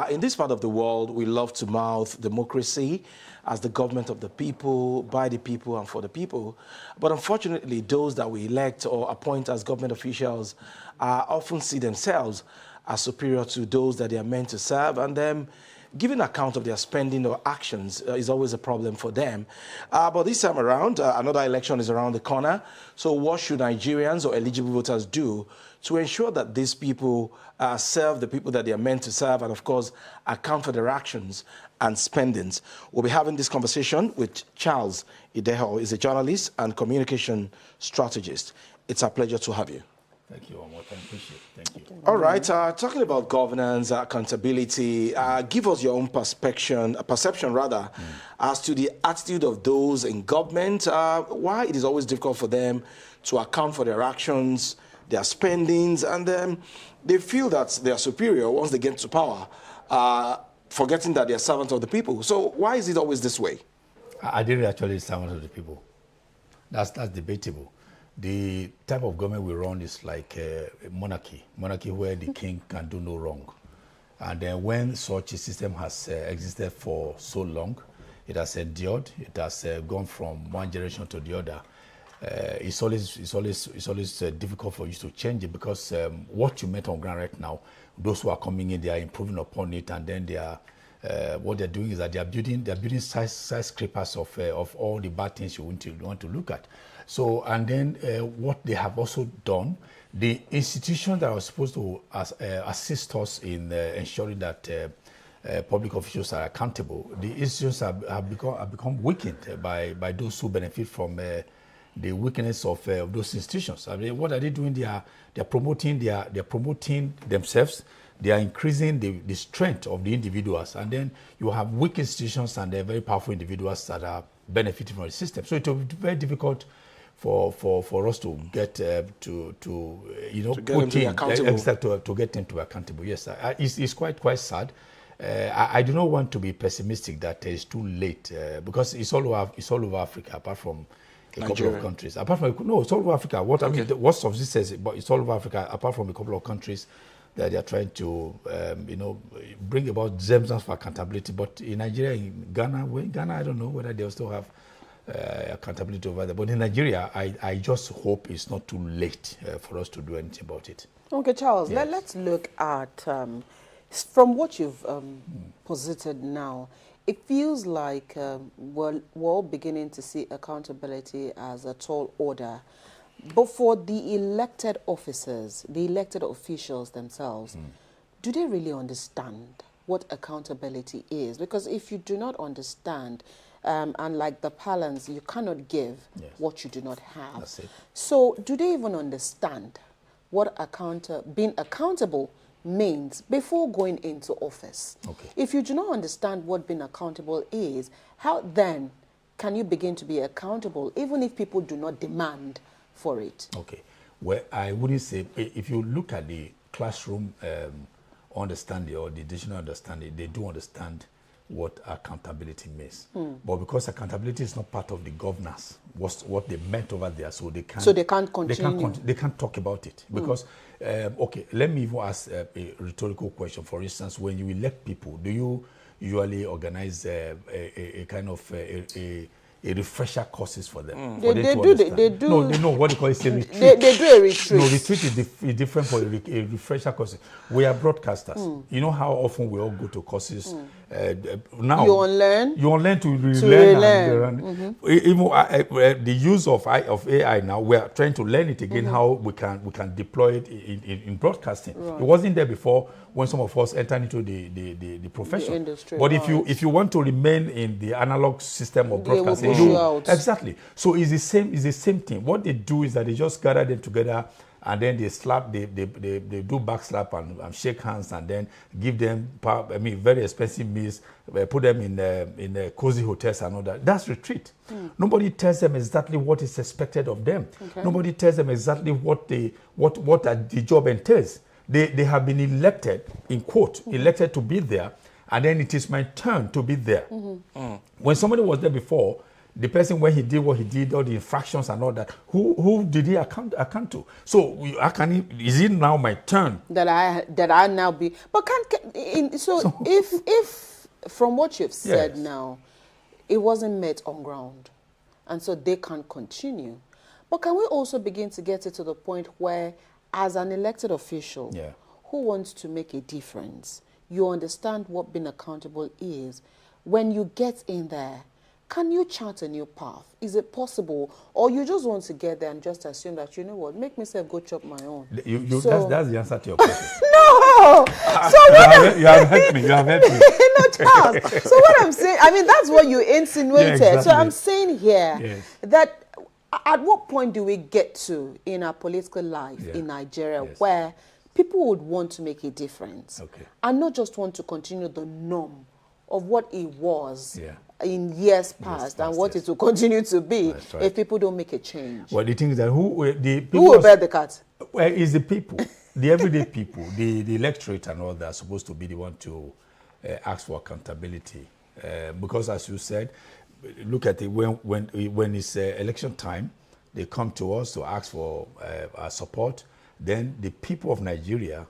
In this part of the world, we love to mouth democracy as the government of the people, by the people, and for the people. But unfortunately, those that we elect or appoint as government officials often see themselves as superior to those that they are meant to serve, and them giving account of their spending or actions is always a problem for them. But this time around, another election is around the corner. So what should Nigerians or eligible voters do to ensure that these people serve the people that they are meant to serve and, of course, account for their actions and spendings? We'll be having this conversation with Charles Ideho. He's a journalist and communication strategist. It's a pleasure to have you. Thank you, Omar. I appreciate it. Thank you. All right. Talking about governance, accountability, give us your own perception, as to the attitude of those in government, why it is always difficult for them to account for their actions, their spendings, and they feel that they are superior once they get to power, forgetting that they are servants of the people. So why is it always this way? I didn't actually servant of the people. That's debatable. The type of government we run is like a monarchy where the king can do no wrong. And then when such a system has existed for so long, it has endured, it has gone from one generation to the other. It's always difficult for you to change it, because what you met on ground right now, those who are coming in, they are improving upon it, and then they are what they're doing is that they're building skyscrapers of all the bad things you want to look at. So, and then what they have also done, the institutions that are supposed to assist us in ensuring that public officials are accountable, the institutions have become weakened by those who benefit from the weakness of those institutions. I mean, what are they doing? They're promoting themselves. They are increasing the strength of the individuals, and then you have weak institutions and very powerful individuals that are benefiting from the system. So it will be very difficult for us to get to get them to accountable. Yes, it's quite sad. I do not want to be pessimistic that it's too late, because it's all over Africa, apart from a couple of countries. It's all over Africa. What subsists, but it's all over Africa, apart from a couple of countries that they are trying to, bring about semblance for accountability. But in Nigeria, in Ghana, I don't know whether they'll still have accountability over there. But in Nigeria, I just hope it's not too late for us to do anything about it. Okay, Charles, yes. Let's look at, from what you've posited now, it feels like we're all beginning to see accountability as a tall order. But for the elected officers, the elected officials themselves, do they really understand what accountability is? Because if you do not understand, and like the parlance, you cannot give what you do not have. That's it. So do they even understand what being accountable means before going into office? Okay. If you do not understand what being accountable is, how then can you begin to be accountable, even if people do not demand for it? Okay. Well, I wouldn't say, if you look at the classroom understanding or the dictionary understanding, they do understand what accountability means. But because accountability is not part of the governance, what they meant over there, so they can't continue. They can't talk about it. Because, okay, let me even ask a rhetorical question. For instance, when you elect people, do you usually organize a kind of a refresher courses for them? They do. No, they know what they call it. A retreat. They do a retreat. No, retreat is different for a refresher courses. We are broadcasters. You know how often we all go to courses. Now you unlearn. You unlearn to relearn. Even the use of AI now, we are trying to learn it again. How we can deploy it in broadcasting. Right. It wasn't there before when some of us entered into the profession. The industry, but if you want to remain in the analog system of broadcasting, exactly. So it's the same thing. What they do is that they just gather them together, and then they do back slap and shake hands, and then give them very expensive meals, put them in cozy hotels and all that. That's retreat. Nobody tells them exactly what is expected of them. Okay. Nobody tells them exactly what the job entails. They have been elected, in quote, elected to be there, and then it is my turn to be there. When somebody was there before, The person, when he did what he did, all the infractions and all that, who did he account to? So is it now my turn that I now be? But if from what you've said now, it wasn't met on ground, and so they can't continue. But can we also begin to get it to the point where, as an elected official who wants to make a difference, you understand what being accountable is? When you get in there, can you chart a new path? Is it possible? Or you just want to get there and just assume that, you know what, make myself go chop my own? That's the answer to your question. No! So you have helped me. You have helped me. No, Charles. So what I'm saying, I mean, that's what you insinuated. Yeah, exactly. So I'm saying here that at what point do we get to in our political life in Nigeria where people would want to make a difference and not just want to continue the norm of what it was in years past and what it will continue to be if people don't make a change? Well, the thing is that who will bear the cut? Well, it's the people, the everyday people, the electorate and all that are supposed to be the one to ask for accountability. Because as you said, look at it, when it's election time, they come to us to ask for our support. Then the people of Nigeria,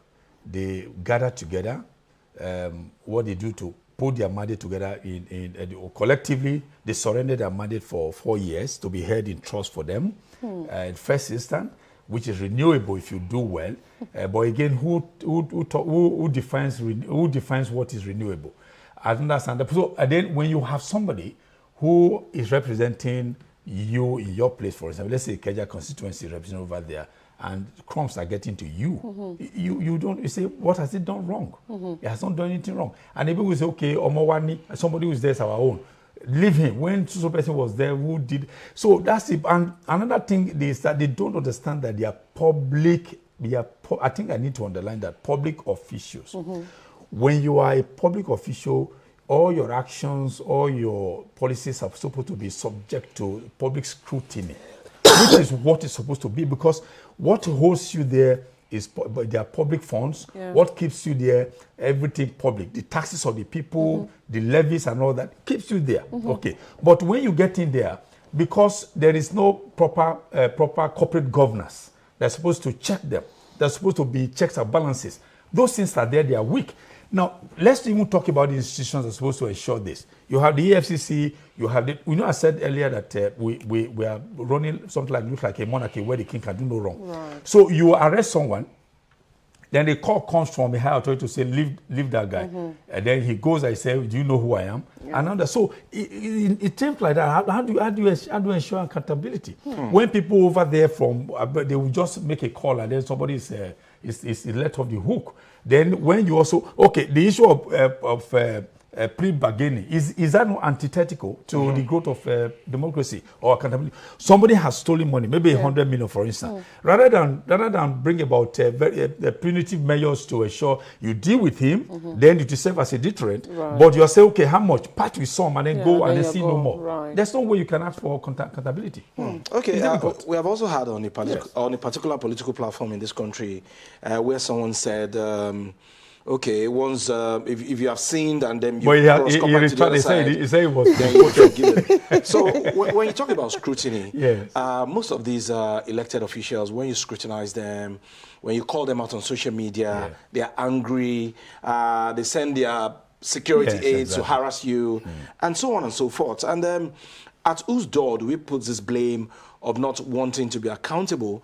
they gather together. What they do to put their mandate together collectively, they surrender their mandate for 4 years to be held in trust for them. In first instance, which is renewable if you do well. But again, who defines what is renewable? I understand that. So, and then when you have somebody who is representing you in your place, for example, let's say Ikeja constituency representing over there, and crumbs are getting to you, you say, what has it done wrong? It has not done anything wrong. And people will say, okay, Omowani, somebody who's there is our own. Leave him. When so person was there, who did? So that's it. And another thing is that they don't understand that they are public. I think I need to underline that public officials. When you are a public official, all your actions, all your policies are supposed to be subject to public scrutiny, which is what it's supposed to be, because what holds you there is their public funds. What keeps you there, everything public. The taxes of the people, the levies and all that keeps you there. Okay. But when you get in there, because there is no proper corporate governance, they're supposed to check them. There's supposed to be checks and balances. Those things are there, they are weak. Now, let's even talk about the institutions that are supposed to ensure this. You have the EFCC, you have the, I said earlier that we are running something like, looks like a monarchy where the king can do no wrong. Right. So you arrest someone, then the call comes from a higher authority to say, leave that guy. And then he goes and says, do you know who I am? And so it seems like that. How do you ensure accountability? When people over there they will just make a call and then somebody is let off the hook. Then when you also, the issue of pre-bargaining, is that not antithetical to the growth of democracy or accountability? Somebody has stolen money, maybe 100 million, for instance. Rather than bring about punitive measures to ensure you deal with him, then it will serve as a deterrent. But you say, okay, how much? Part with some and then go and then see no more. There's no way you can ask for accountability. Okay, we have also had on a particular political platform in this country where someone said, okay, once if you have sinned and then you cross come back to the other side, he said it was then you forgiven. So when you talk about scrutiny, most of these elected officials, when you scrutinize them, when you call them out on social media, they are angry, they send their security aides to harass you, and so on and so forth. And at whose door do we put this blame of not wanting to be accountable?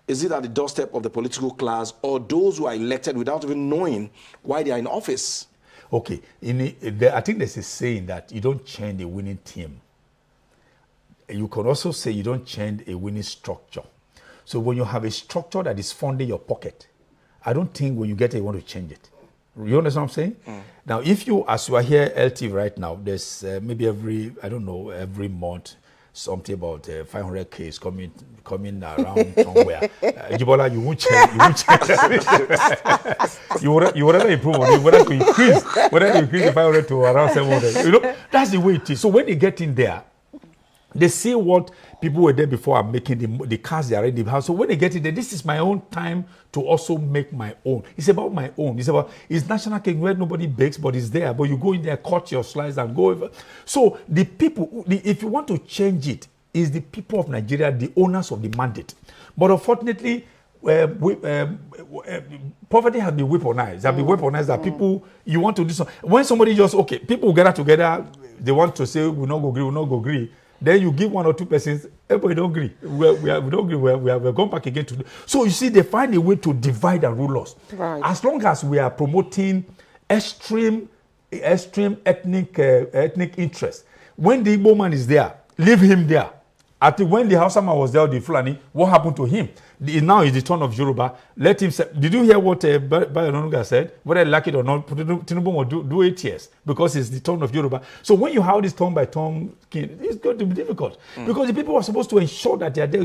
Is it at the doorstep of the political class or those who are elected without even knowing why they are in office? Okay, I think there's a saying that you don't change a winning team. You can also say you don't change a winning structure. So when you have a structure that is funding your pocket, I don't think when you get it, you want to change it. You understand what I'm saying? Now, if you, as you are here, LT right now, there's maybe every month, something about 500K is coming around somewhere. Jibola, you won't change. You would rather improve on it, whether to increase the 500 to around 700. You know, that's the way it is. So when they get in there, They see what people were there before are making, the cars they are in the house. So when they get it there, this is my own time to also make my own. It's about my own. It's national cake where nobody bakes, but it's there. But you go in there, cut your slice and go over. So the people, if you want to change it, is the people of Nigeria, the owners of the mandate. But unfortunately, poverty has been weaponized. That people, you want to do something. When somebody just, people gather together, they want to say, we'll not go agree. Then you give 1 or 2 persons, everybody don't agree. We don't agree. We're going back again to do. So you see, they find a way to divide and rule us. Right. As long as we are promoting extreme ethnic interest, when the Igbo man is there, leave him there. I think when the Hausa man was there, the Fulani, what happened to him? Now is the turn of Yoruba. Let him say. Did you hear what Bayononuga said? Whether I like it or not, Tinubu will do 8 years because it's the turn of Yoruba. So when you have this turn by turn, it's going to be difficult because the people were supposed to ensure that they are there.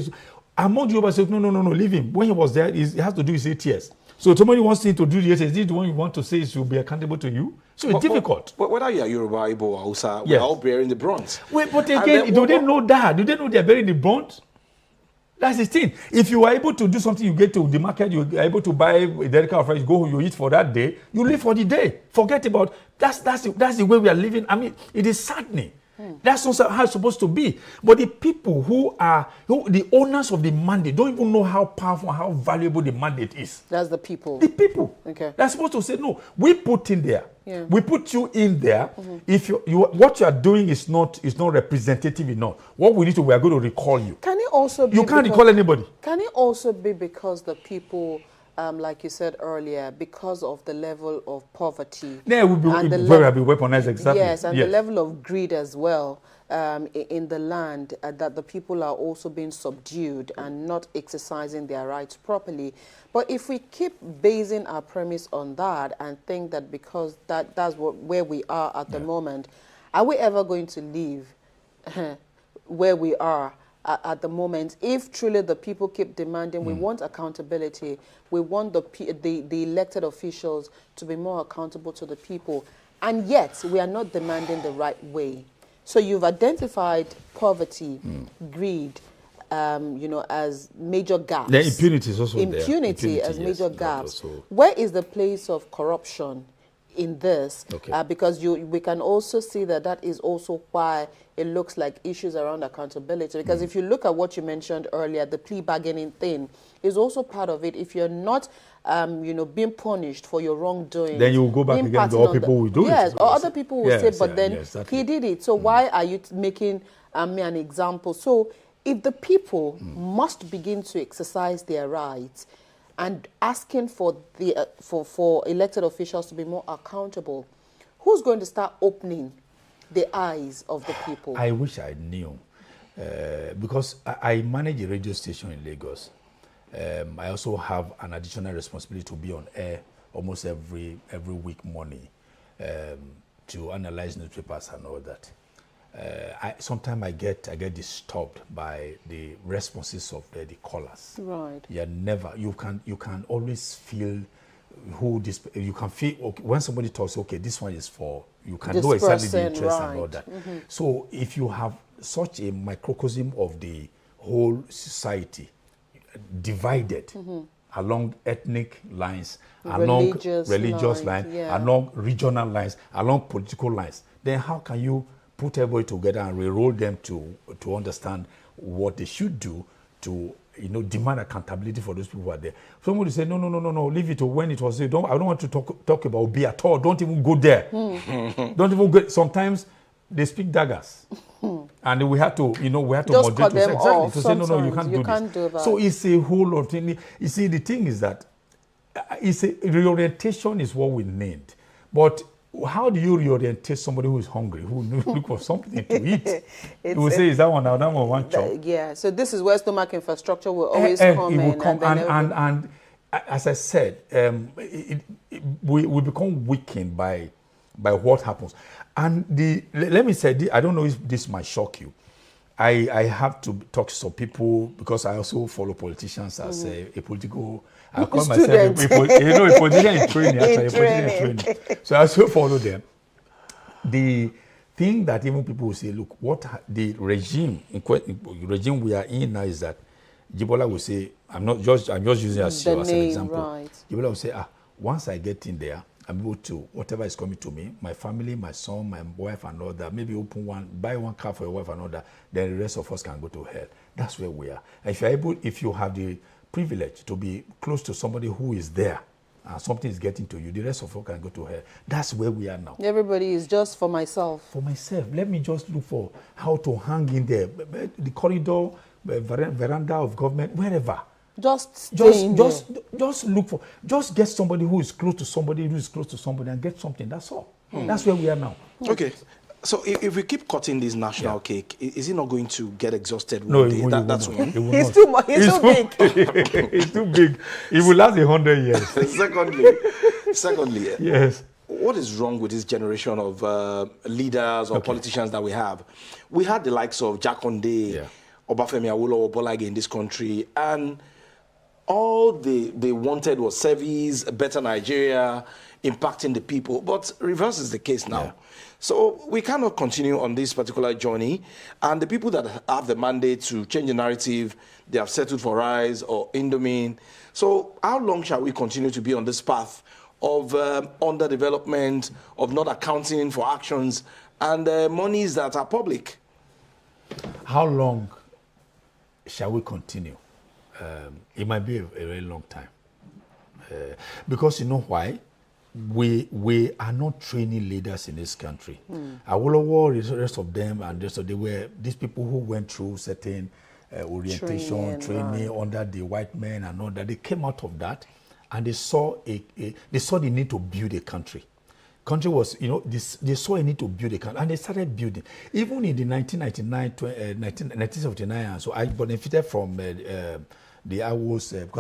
Among Yoruba said, no, leave him. When he was there, he has to do his 8 years. So somebody wants him to do the 8 years. Is this the one you want to say is will be accountable to you? So it's difficult. But whether you are Yoruba, Igbo, or Hausa, yes, we're all bearing the brunt. Wait, but again, do they know that? Do they know they're bearing the brunt? That's the thing. If you are able to do something, you get to the market, you are able to buy a dedicated of rice, go home, you eat for that day, you live for the day. Forget about that's the way we are living. I mean, it is saddening. That's not how it's supposed to be. But the people who the owners of the mandate don't even know how powerful, how valuable the mandate is. That's the people. The people. Okay. They're supposed to say, no, we put in there. Yeah. We put you in there. If what you are doing is not representative enough, what we need to, we are going to recall you. Can it also be? You can't recall anybody. Can it also be because the people, like you said earlier, because of the level of poverty? Yeah, it will be weaponized, exactly. Yes, and the level of greed as well in the land, that the people are also being subdued and not exercising their rights properly. But if we keep basing our premise on that and think that because that's where we are at the moment, are we ever going to leave where we are at the moment? If truly the people keep demanding, we want accountability, we want the elected officials to be more accountable to the people, and yet we are not demanding the right way. So you've identified poverty, greed, as major gaps. The impunity is also impunity there. Impunity as major gaps. Also. Where is the place of corruption in this? Okay. Because we can also see that is also why it looks like issues around accountability. Because if you look at what you mentioned earlier, the plea bargaining thing is also part of it. If you're not, being punished for your wrongdoing, then you will go back again. All people will do it. Yes, or other people will say, but then exactly. he did it. So why are you making me an example? So if the people must begin to exercise their rights and asking for for elected officials to be more accountable, who's going to start opening the eyes of the people? I wish I knew, because I manage a radio station in Lagos. I also have an additional responsibility to be on air almost every week morning to analyze newspapers and all that. Sometimes I get disturbed by the responses of the callers. Right. You can always feel who this, you can feel, okay, when somebody talks, okay, this one is for, you can know exactly the interest and all that. So if you have such a microcosm of the whole society divided along ethnic lines, along religious lines, along regional lines, along political lines, then how can you put everybody together and re-roll them to understand what they should do to demand accountability for those people who are there? Somebody say, no, leave it to when it was. I don't want to talk about Obi at all. Don't even go there. Don't even go. Sometimes they speak daggers. And we have to, just cut them off. To say, no, you can't do this. So it's a whole lot of things. You see, the thing is that reorientation is what we need. But how do you reorientate somebody who is hungry, who look for something to eat? You will say, is that one now, that one chop? Yeah, so this is where stomach infrastructure will always come in. And as I said, we become weakened by what happens. And let me say, I don't know if this might shock you. I have to talk to some people because I also follow politicians as a political. I call myself a politician in training. Actually, a politician in training. So I also follow them. thing that even people will say, look, what the regime we are in now is that Jibola will say, I'm just using it as an example. Right. Jibola will say, once I get in there, I'm able to, whatever is coming to me, my family, my son, my wife and all that, maybe buy one car for your wife and all that, then the rest of us can go to hell. That's where we are. And if you have the privilege to be close to somebody who is there, and something is getting to you, the rest of us can go to hell. That's where we are now. Everybody is just for myself. For myself. Let me just look for how to hang in there. The corridor, veranda of government, wherever. Just look for, just get somebody who is close to somebody who is close to somebody and get something. That's all. That's where we are now. Okay. So if we keep cutting this national cake, is it not going to get exhausted one No, day? That's one. He's too big. It's too big. It will last 100 years. Secondly, yes. What is wrong with this generation of leaders or politicians that we have? We had the likes of Jack Ondé, Obafemi Awolowo, Bolage in this country, and all they wanted was service, a better Nigeria, impacting the people. But reverse is the case now. Yeah. So we cannot continue on this particular journey. And the people that have the mandate to change the narrative, they have settled for Rise or Indomine. So how long shall we continue to be on this path of underdevelopment, of not accounting for actions, and monies that are public? How long shall we continue? It might be a very long time. Because you know why? We are not training leaders in this country. Awolowo, the rest of them, and they were these people who went through certain orientation, training under the white men and all that. They came out of that, and they saw the need to build a country. Country was, they saw a need to build a country, and they started building. Even in the 1979, and so I benefited from because I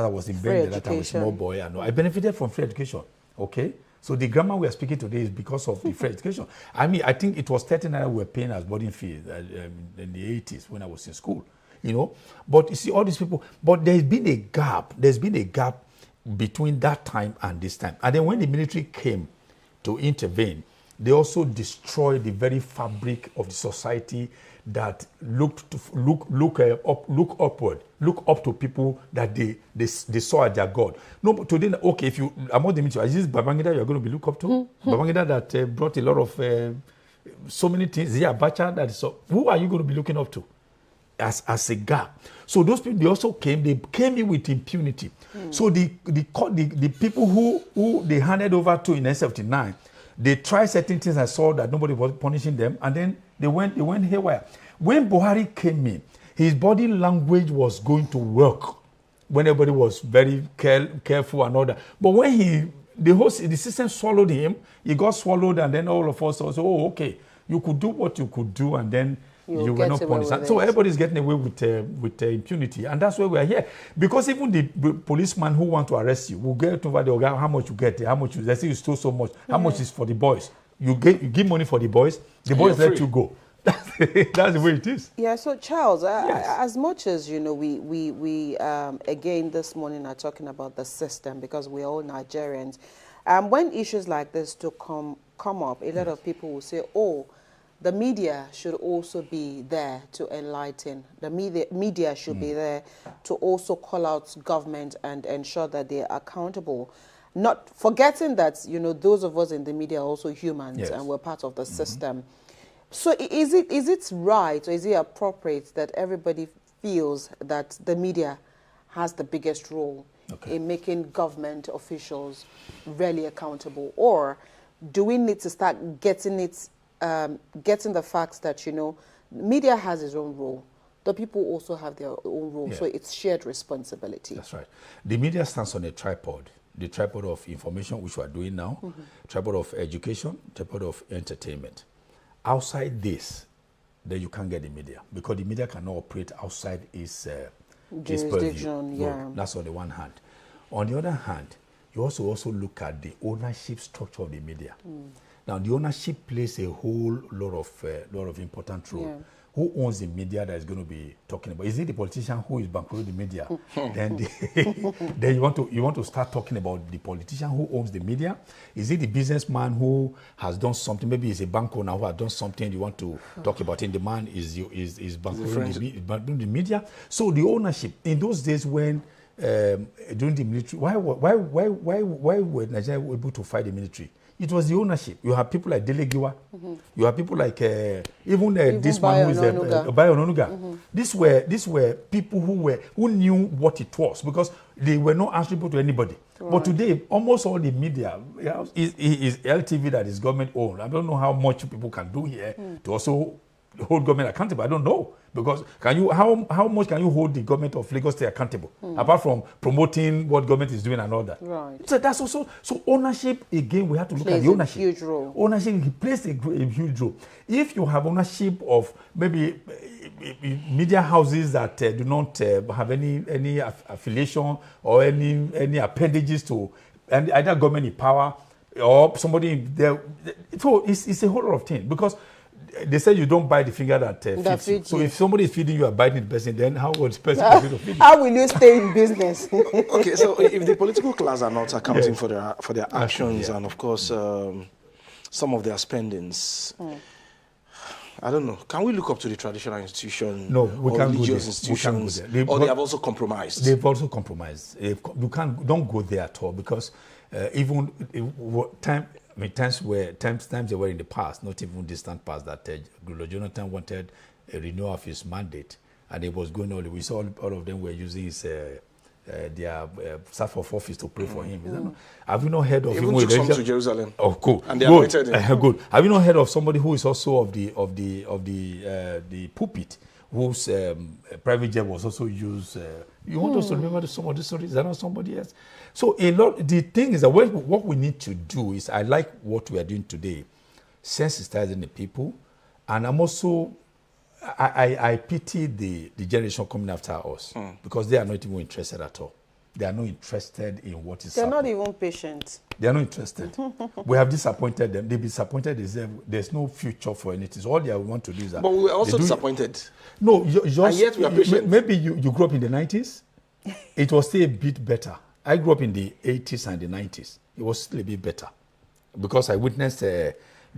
was in Bend that I was a small boy, and I benefited from free education. Okay, so the grammar we are speaking today is because of the free education. I mean, I think it was 30 naira we were paying as boarding fees in the 80s when I was in school. But you see all these people. But there's been a gap. There's been a gap between that time and this time. And then when the military came to intervene, they also destroyed the very fabric of the society that look up to people that they saw as their God. No, but today, okay, if you among the military, is this Babangida you're going to be looked up to? Babangida that brought a lot of so many things. Zia Abacha, that is so. Who are you going to be looking up to as a gap? So those people, they also came. They came in with impunity. So the people who they handed over to in 1979. They tried certain things and saw that nobody was punishing them, and then they went haywire. When Buhari came in, his body language was going to work when everybody was very careful and all that. But when the system swallowed him, he got swallowed, and then all of us also, okay, you could do what you could do, and then you were not punished. So everybody's getting away with impunity, and that's why we are here. Because even the policeman who want to arrest you will get over the how much you get, how much they say you stole so much, how much is for the boys. You give money for the boys let free. You go. That's the way it is. Yeah. So Charles, as much as we again this morning are talking about the system because we're all Nigerians. When issues like this to come up, a lot of people will say, oh, the media should also be there to enlighten. The media should be there to also call out government and ensure that they are accountable. Not forgetting that, those of us in the media are also humans and we're part of the system. So is it right or is it appropriate that everybody feels that the media has the biggest role in making government officials really accountable? Or do we need to start getting the facts that, media has its own role. The people also have their own role, so it's shared responsibility. That's right. The media stands on a tripod. The tripod of information, which we are doing now, tripod of education, tripod of entertainment. Outside this, then you can't get the media, because the media cannot operate outside its jurisdiction. That's on the one hand. On the other hand, you also look at the ownership structure of the media. Now, the ownership plays a whole lot of important role. Yeah. Who owns the media that is going to be talking about? Is it the politician who is bankrolling the media? then then you want to start talking about the politician who owns the media. Is it the businessman who has done something? Maybe it's a bank owner who has done something. You want to talk about it. The man is bankrolling the media. So the ownership in those days when during the military, why were Nigeria able to fight the military? It was the ownership. You have people like Delegiwa. You have people like even this man who is Bayo Ononuga. These were people who knew what it was because they were not answerable to anybody. Right. But today, almost all the media is LTV that is government owned. I don't know how much people can do here to also hold government accountable. I don't know. Because how much can you hold the government of Lagos State accountable apart from promoting what government is doing and all that? Right. So that's also ownership again. We have to look at the ownership. Plays a huge role. Ownership plays a huge role. If you have ownership of maybe media houses that do not have any affiliation or any appendages to either government in power or somebody there, so it's a whole lot of things because. They say you don't bite the finger that feeds you. So if somebody is feeding you, are biting the person, then how will the person continue to feed you? How will you stay in business? Okay, so if the political class are not accounting for their actions and of course some of their spendings, I don't know. Can we look up to the traditional institution? No, we can't go there. Institutions, or they have also compromised. They've also compromised. Don't go there at all because even times they were in the past, not even distant past, that Goodluck Jonathan wanted a renewal of his mandate, and it was going on. We saw all of them were using his their staff of office to pray for him. Have you not heard of even took some to Jerusalem? Oh, cool. And they anointed him. Good. Have you not heard of somebody who is also of the pulpit, whose private jet was also used? You want us to remember some of the stories? Is that not somebody else? So the thing is that what we need to do is, I like what we are doing today, sensitizing the people, and I'm also, I pity the generation coming after us because they are not even interested at all. They are not interested in what is happening. They're not even patient. They are not interested. We have disappointed them. They've disappointed themselves. There's no future for anything. So all they want to do is that. But we were also disappointed. No, and yet we are patient. Maybe you grew up in the 90s. It was still a bit better. I grew up in the 80s and the 90s. It was still a bit better because I witnessed the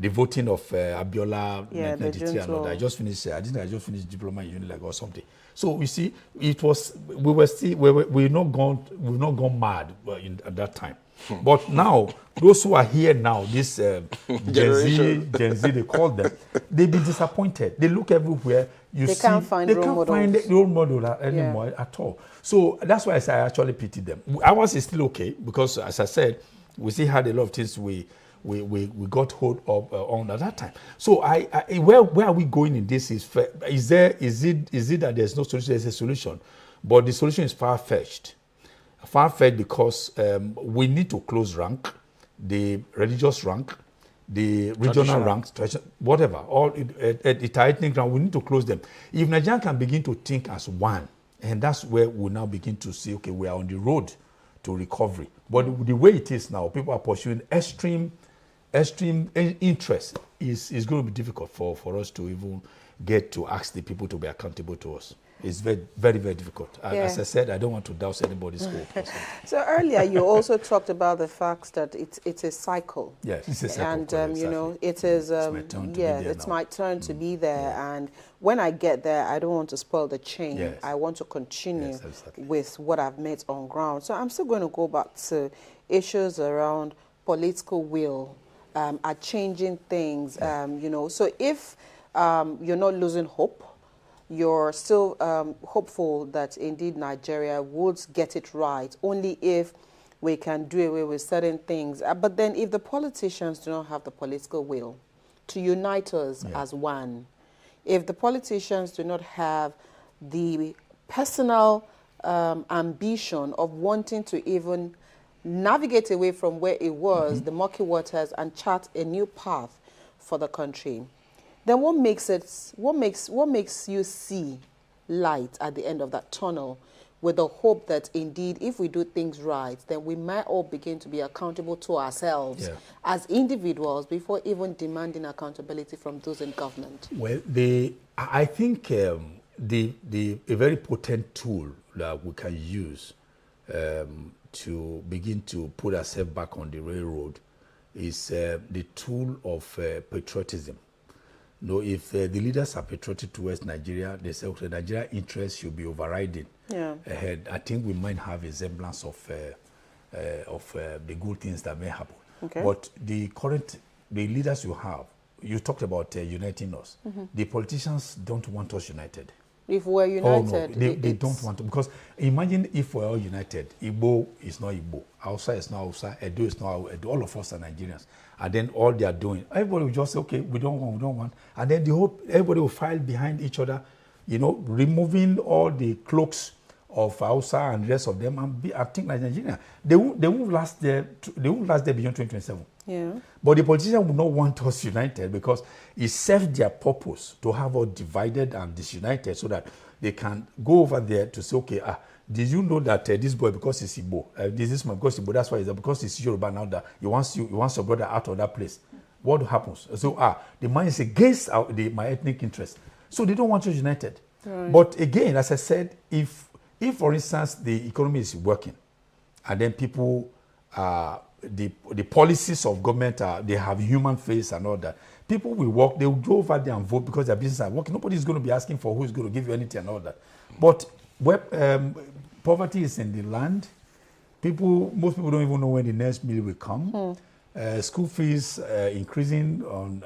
voting of Abiola 1993 and all that. I just finished diploma in Unilag or something. So you see, it was we're not gone mad at that time. But now, those who are here now, this Gen Z, they call them, they be disappointed. They look everywhere. They can't find role model anymore at all. So that's why I say I actually pity them. Ours is still okay because, as I said, we still had a lot of things we got hold of on at that time. So where are we going in this? Is it that there's no solution? There's a solution, but the solution is far-fetched. Far-fetched because we need to close rank, the religious rank, the regional ranks, whatever, all at the ethnic rank, we need to close them. If Nigeria can begin to think as one, and that's where we now begin to see, okay, we are on the road to recovery. But the way it is now, people are pursuing extreme interest. Is going to be difficult for us to even get to ask the people to be accountable to us. It's very, very, very difficult. As I said, I don't want to douse anybody's hope. So earlier, you also talked about the fact that it's a cycle. Yes, it's a cycle. And, you know, it is, it's my turn to be there. And when I get there, I don't want to spoil the chain. Yes. I want to continue with what I've made on ground. So I'm still going to go back to issues around political will, at changing things, you know. So if you're not losing hope, you're still hopeful that indeed Nigeria would get it right, only if we can do away with certain things. But then if the politicians do not have the political will to unite us as one, if the politicians do not have the personal ambition of wanting to even navigate away from where it was, the murky waters, and chart a new path for the country, then what makes you see light at the end of that tunnel with the hope that indeed if we do things right, then we might all begin to be accountable to ourselves as individuals before even demanding accountability from those in government? Well, I think a very potent tool that we can use to begin to put ourselves back on the railroad is the tool of patriotism. No, if the leaders are patriotic towards Nigeria, they say, okay, Nigeria interests should be overriding ahead. I think we might have a semblance of the good things that may happen. Okay. But the leaders you have, you talked about uniting us. The politicians don't want us united. If we're united, oh, no, they don't want to, because imagine if we're all united. Igbo is not Igbo, Hausa is not Hausa, Edo is not Edo. All of us are Nigerians, and then all they are doing, everybody will just say, okay, we don't want, and then everybody will file behind each other, you know, removing all the cloaks of Hausa and the rest of them, and I think like Nigeria, they won't last there beyond 2027. Yeah. But the politicians would not want us united because it serves their purpose to have us divided and disunited so that they can go over there to say, okay, did you know that this boy, because he's Igbo, this man because he's Igbo, that's why he's because he's Yoruba now that he wants your brother out of that place. What happens? So the man is against my ethnic interest. So they don't want us united. Right. But again, as I said, if for instance the economy is working and then people the policies of government they have human face and all that, people will work, they will go over there and vote because their business are working. Nobody is going to be asking for who's going to give you anything and all that. But where poverty is in the land, most people don't even know when the next meal will come. School fees increasing on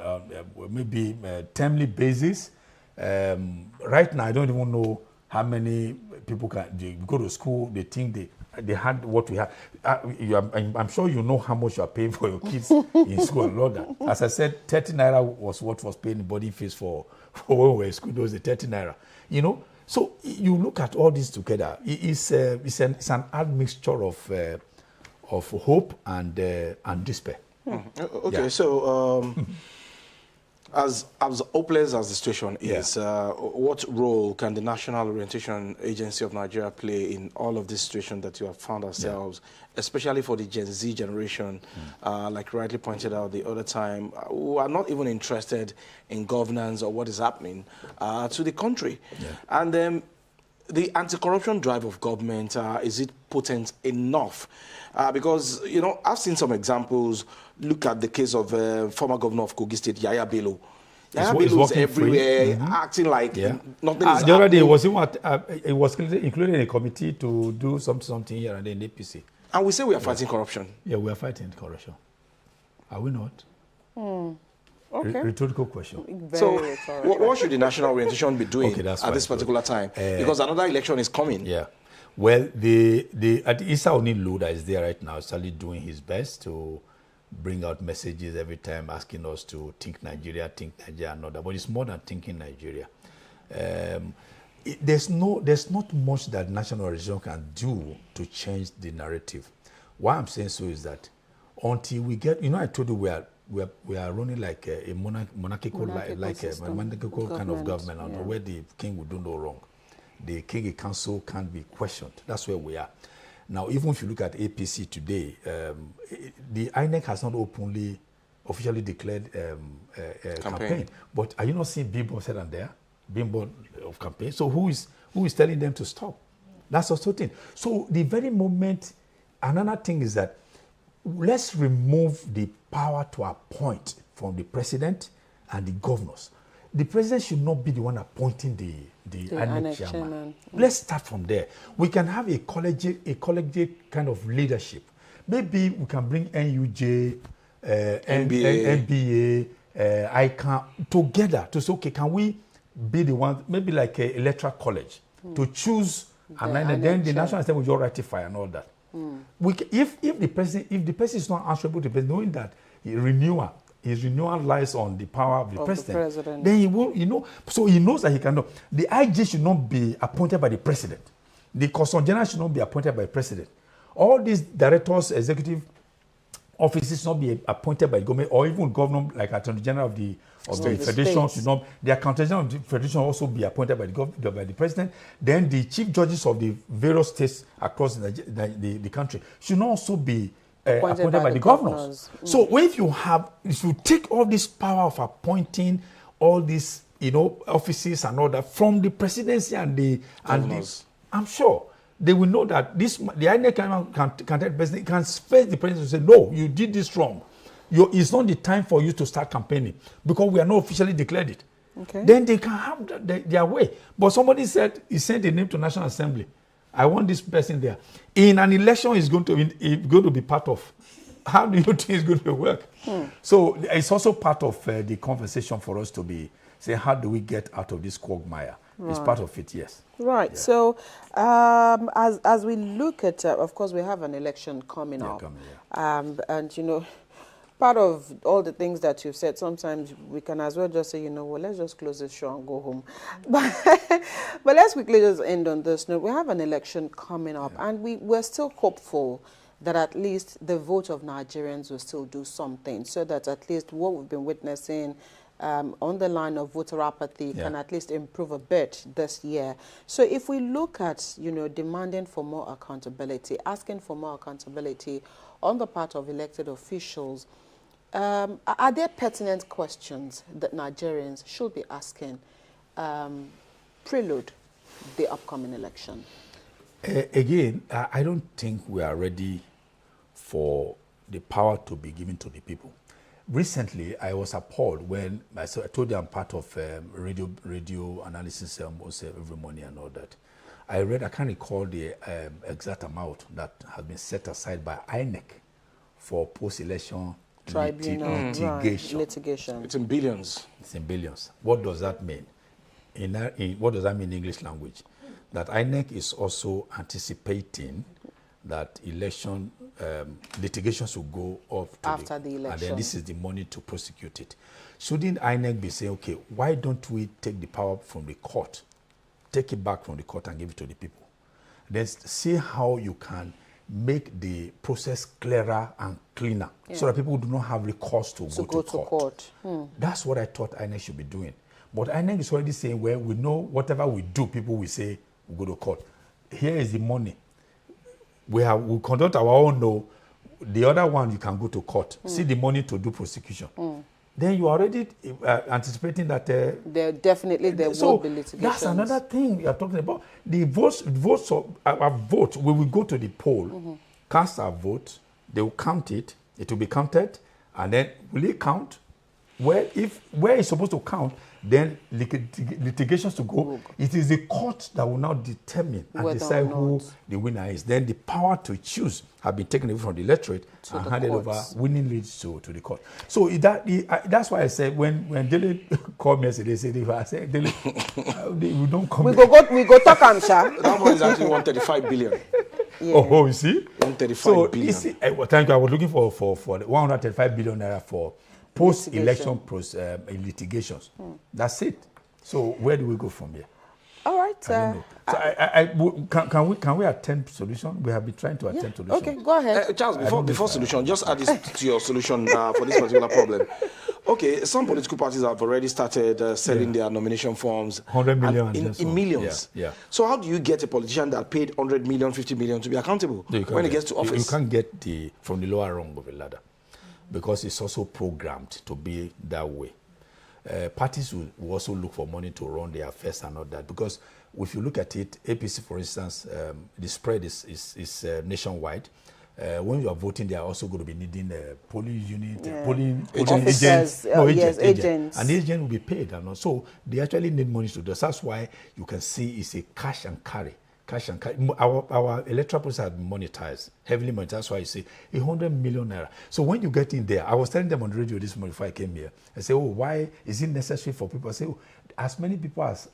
maybe termly basis. Right now, I don't even know how many people they go to school. They think they had what we have. I'm sure you know how much you are paying for your kids in school and all that. As I said, 30 naira was what was paying the boarding fees for when we were in school. Those the 30 naira. You know, so you look at all this together. It's an admixture of hope and despair. Okay, so as hopeless as the situation is, what role can the National Orientation Agency of Nigeria play in all of this situation that you have found ourselves, especially for the Gen Z generation, like rightly pointed out the other time, who are not even interested in governance or what is happening to the country? And the anti-corruption drive of government, is it potent enough? Because, you know, I've seen some examples. Look at the case of former governor of Kogi State, Yaya Bello. Yaya Bello is everywhere, acting like nothing is the other day, it was included in a committee to do something here and then in APC. And we say we are fighting corruption. Yeah, we are fighting corruption. Are we not? Okay. Rhetorical question. So, what should the National Orientation be doing at this particular time? Because another election is coming. Yeah. Well, Isa Onilu that is there right now is certainly doing his best to bring out messages every time, asking us to think Nigeria, and all that. But it's more than thinking Nigeria. There's not much that National Orientation can do to change the narrative. Why I'm saying so is that until we get, I told you we are running like a monarchical kind of government, where the king will do no wrong. The King Council can't be questioned. That's where we are. Now, even if you look at APC today, the INEC has not officially declared campaign. But are you not seeing billboards here and there? Billboard of campaign. So who is telling them to stop? That's also thing. So the very moment, another thing is that let's remove the power to appoint from the president and the governors. The president should not be the one appointing the INEC chairman. Let's start from there. We can have a collegiate kind of leadership. Maybe we can bring NUJ, NBA, ICANN together to say, okay, can we be the one, maybe like an electoral college, to choose, and then the national assembly will just ratify and all that. If the president is not answerable to the president, knowing that his renewal lies on the power of the president, then he will, so he knows that he cannot. The IG should not be appointed by the president. The Custom General should not be appointed by the president. All these directors, executive offices not be appointed by the government, or even governor, like Attorney General of the Federation, should not, the Accountant General of the Federation also be appointed by the President. Then the chief judges of the various states across the country should not also be appointed by the governors. So if you take all this power of appointing all these, offices and all that from the presidency and the I'm sure they will know that the INEC can tell the president, can face the president and say, no, you did this wrong. It's not the time for you to start campaigning because we are not officially declared it. Okay. Then they can have their way. But somebody said he sent a name to National Assembly. I want this person there. In an election, it's going to be part of. How do you think it's going to work? So it's also part of the conversation for us to be saying, how do we get out of this quagmire? Right. It's part of it, yes. Right. Yeah. So as we look at, of course, we have an election coming up. And, part of all the things that you've said, sometimes we can as well just say, well, let's just close this show and go home. But let's quickly just end on this note. We have an election coming up, and we're still hopeful that at least the vote of Nigerians will still do something, so that at least what we've been witnessing on the line of voter apathy can at least improve a bit this year. So if we look at, demanding for more accountability, asking for more accountability on the part of elected officials, are there pertinent questions that Nigerians should be asking prelude the upcoming election? Again, I don't think we are ready for the power to be given to the people. Recently, I was appalled when I told you I'm part of radio analysis every morning and all that. I can't recall the exact amount that has been set aside by INEC for post-election litigation. It's in billions. It's in billions. What does that mean? What does that mean in English language? That INEC is also anticipating that election litigations will go off after the election, and then this is the money to prosecute it. Shouldn't INEC be saying, okay, why don't we take the power from the court, take it back from the court and give it to the people? Then see how you can make the process clearer and cleaner, so that people do not have recourse to go to court. That's what I thought INEC should be doing. But INEC is already saying, well, we know whatever we do, people will say we go to court. Here is the money. We conduct our own. No, the other one you can go to court. See the money to do prosecution. Then you are already anticipating that there will be litigation. That's another thing you are talking about. The votes of our vote. We will go to the poll, cast our vote. They will count it. It will be counted, and then will it count? Where it's supposed to count, then litigations to go. It is the court that will now determine and decide who the winner is. Then the power to choose have been taken away from the electorate and handed over willingly to the court. So that's why I said when Dele called me yesterday, I said, Dele, we don't come. We go talk am, sha. That one is actually 135 billion. Yeah. Oh, you see? 135 billion. Thank you. I was looking for 135 billion naira for post-election litigations. That's it. So where do we go from here? All right. Can we attempt solution? We have been trying to attempt solution. Okay, go ahead. Charles, before solution, just add this to your solution for this particular problem. Okay, some political parties have already started selling their nomination forms 100 million in millions. Yeah. So how do you get a politician that paid 100 million, 50 million to be accountable when it gets to office? You can't get from the lower rung of the ladder, because it's also programmed to be that way. Parties will also look for money to run their affairs and all that, because if you look at it, APC, for instance, the spread is nationwide. When you are voting, they are also going to be needing polling unit, polling agents. Agents. And the agent will be paid. So they actually need money to do this. That's why you can see it's a cash and carry. Our electoral process has been monetized, heavily monetized. That's why you see 100 million naira. So when you get in there, I was telling them on the radio this morning before I came here. I say, why is it necessary for people? I say, as many people as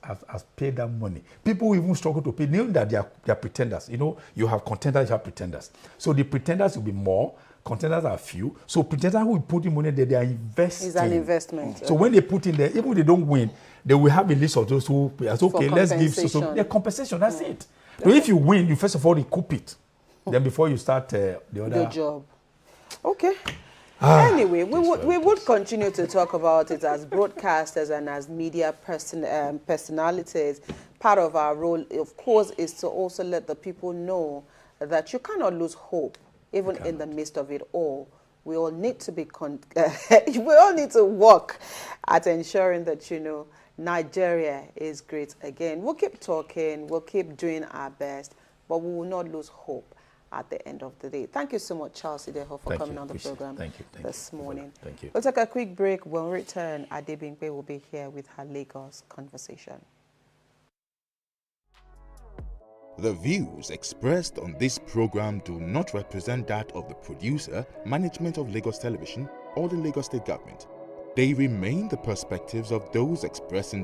paid that money. People even struggle to pay, knowing that they are pretenders. You have contenders, you have pretenders. So the pretenders will be more. Contenders are few. So pretenders who will put in money there, they are investing. It's an investment. So when they put in there, even if they don't win, they will have a list of those who pay. Okay, let's give their compensation. That's it. So if you win, you first of all recoup it. Then before you start the other job. Okay. Anyway, we would continue to talk about it as broadcasters and as media personalities. Part of our role, of course, is to also let the people know that you cannot lose hope, even in the midst of it all. We all need to be we all need to work at ensuring that, you know, Nigeria is great again. We'll keep talking, we'll keep doing our best, but we will not lose hope at the end of the day. Thank you so much, Charles Ideho, for coming on the program this morning. Thank you. We'll take a quick break. When we return, Adebimpe will be here with her Lagos conversation. The views expressed on this program do not represent that of the producer, management of Lagos Television, or the Lagos State Government. They remain the perspectives of those expressing